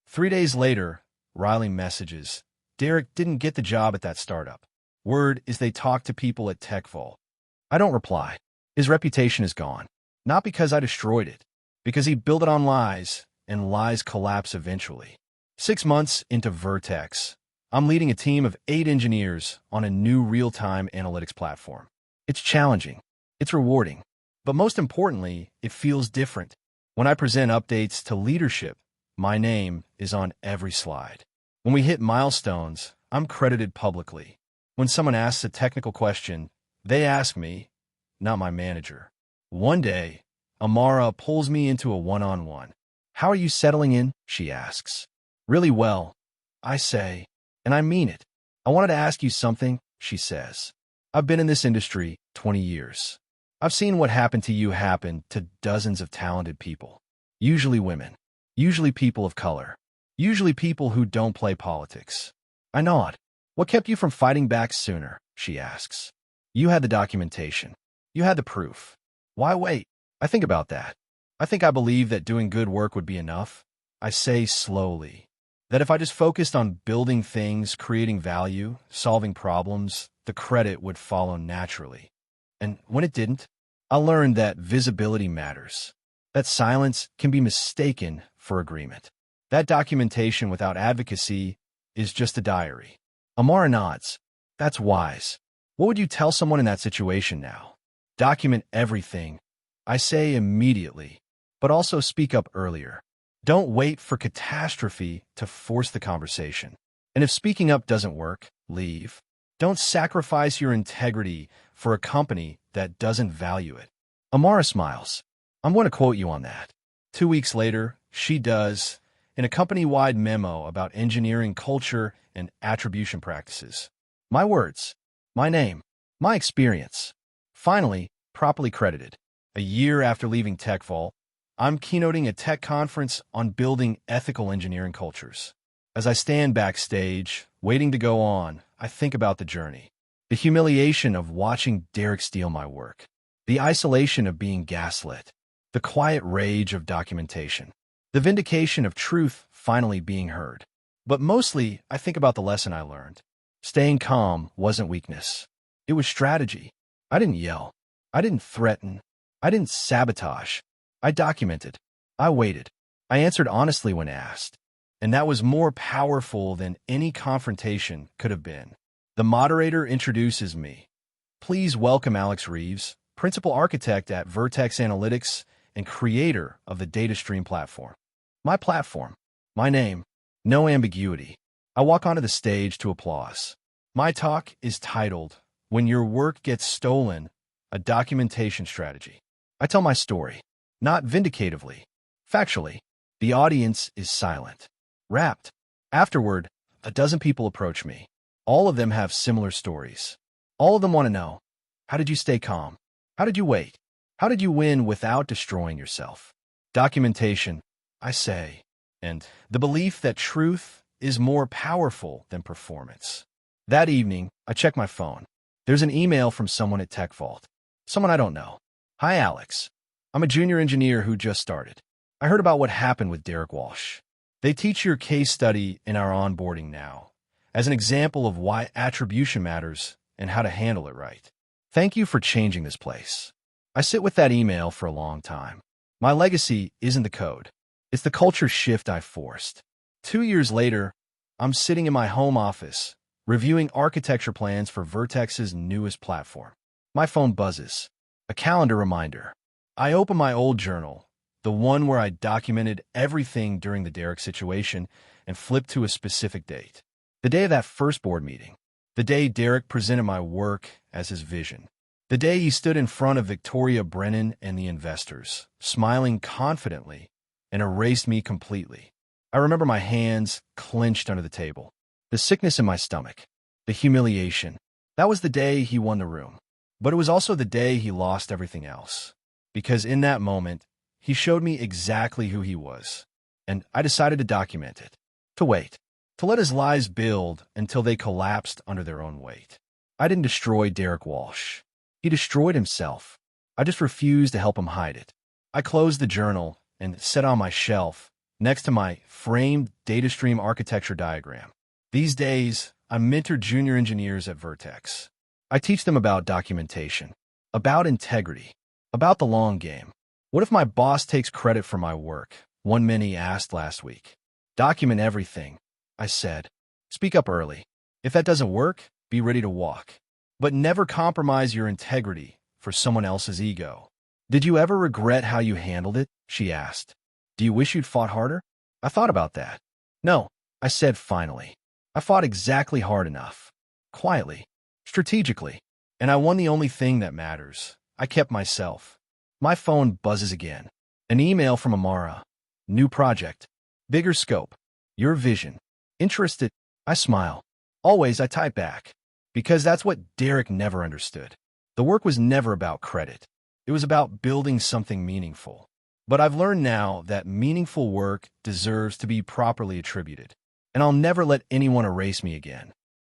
3 days later, Riley messages, Derek didn't get the job at that startup. Word is they talked to people at TechVault. I don't reply. His reputation is gone. Not because I destroyed it, because he built it on lies, and lies collapse eventually. 6 months into Vertex, I'm leading a team of 8 engineers on a new real-time analytics platform. It's challenging, it's rewarding, but most importantly, it feels different. When I present updates to leadership, my name is on every slide. When we hit milestones, I'm credited publicly. When someone asks a technical question, they ask me, not my manager. One day, Amara pulls me into a one-on-one. How are you settling in? She asks. Really well, I say, and I mean it. I wanted to ask you something, she says. I've been in this industry 20 years. I've seen what happened to you happen to dozens of talented people. Usually women. Usually people of color. Usually people who don't play politics. I nod. What kept you from fighting back sooner? She asks. You had the documentation. You had the proof. Why wait? I think about that. I think I believe that doing good work would be enough. I say slowly. That if I just focused on building things, creating value, solving problems, the credit would follow naturally. And when it didn't, I learned that visibility matters. That silence can be mistaken for agreement. That documentation without advocacy is just a diary. Amara nods. That's wise. What would you tell someone in that situation now? Document everything. I say immediately, but also speak up earlier. Don't wait for catastrophe to force the conversation. And if speaking up doesn't work, leave. Don't sacrifice your integrity for a company that doesn't value it. Amara smiles. I'm going to quote you on that. 2 weeks later, she does, in a company-wide memo about engineering culture and attribution practices. My words, my name, my experience. Finally, properly credited. A year after leaving TechVault, I'm keynoting a tech conference on building ethical engineering cultures. As I stand backstage, waiting to go on, I think about the journey. The humiliation of watching Derek steal my work. The isolation of being gaslit. The quiet rage of documentation. The vindication of truth finally being heard. But mostly, I think about the lesson I learned. Staying calm wasn't weakness. It was strategy. I didn't yell. I didn't threaten. I didn't sabotage. I documented. I waited. I answered honestly when asked. And that was more powerful than any confrontation could have been. The moderator introduces me. Please welcome Alex Reeves, principal architect at Vertex Analytics and creator of the DataStream platform. My platform. My name. No ambiguity. I walk onto the stage to applause. My talk is titled, When Your Work Gets Stolen, a Documentation Strategy. I tell my story. Not vindicatively. Factually. The audience is silent. Rapt. Afterward, a dozen people approach me. All of them have similar stories. All of them want to know, how did you stay calm? How did you wait? How did you win without destroying yourself? Documentation, I say, and the belief that truth is more powerful than performance. That evening, I check my phone. There's an email from someone at TechVault. Someone I don't know. Hi, Alex. I'm a junior engineer who just started. I heard about what happened with Derek Walsh. They teach your case study in our onboarding now, as an example of why attribution matters and how to handle it right. Thank you for changing this place. I sit with that email for a long time. My legacy isn't the code. It's the culture shift I forced. 2 years later, I'm sitting in my home office, reviewing architecture plans for Vertex's newest platform. My phone buzzes. A calendar reminder. I open my old journal, the one where I documented everything during the Derek situation, and flip to a specific date. The day of that first board meeting. The day Derek presented my work as his vision. The day he stood in front of Victoria Brennan and the investors, smiling confidently, and erased me completely. I remember my hands clenched under the table, the sickness in my stomach, the humiliation. That was the day he won the room. But it was also the day he lost everything else. Because in that moment, he showed me exactly who he was. And I decided to document it. To wait. To let his lies build until they collapsed under their own weight. I didn't destroy Derek Walsh. He destroyed himself. I just refused to help him hide it. I closed the journal and set on my shelf next to my framed DataStream architecture diagram. These days, I mentor junior engineers at Vertex. I teach them about documentation, about integrity, about the long game. What if my boss takes credit for my work? One mini asked last week. Document everything, I said. Speak up early. If that doesn't work, be ready to walk. But never compromise your integrity for someone else's ego. Did you ever regret how you handled it? She asked. Do you wish you'd fought harder? I thought about that. No, I said finally. I fought exactly hard enough. Quietly. Strategically. And I won the only thing that matters. I kept myself. My phone buzzes again. An email from Amara. New project. Bigger scope. Your vision. Interested? I smile. Always I type back. Because that's what Derek never understood. The work was never about credit. It was about building something meaningful. But I've learned now that meaningful work deserves to be properly attributed. And I'll never let anyone erase me again.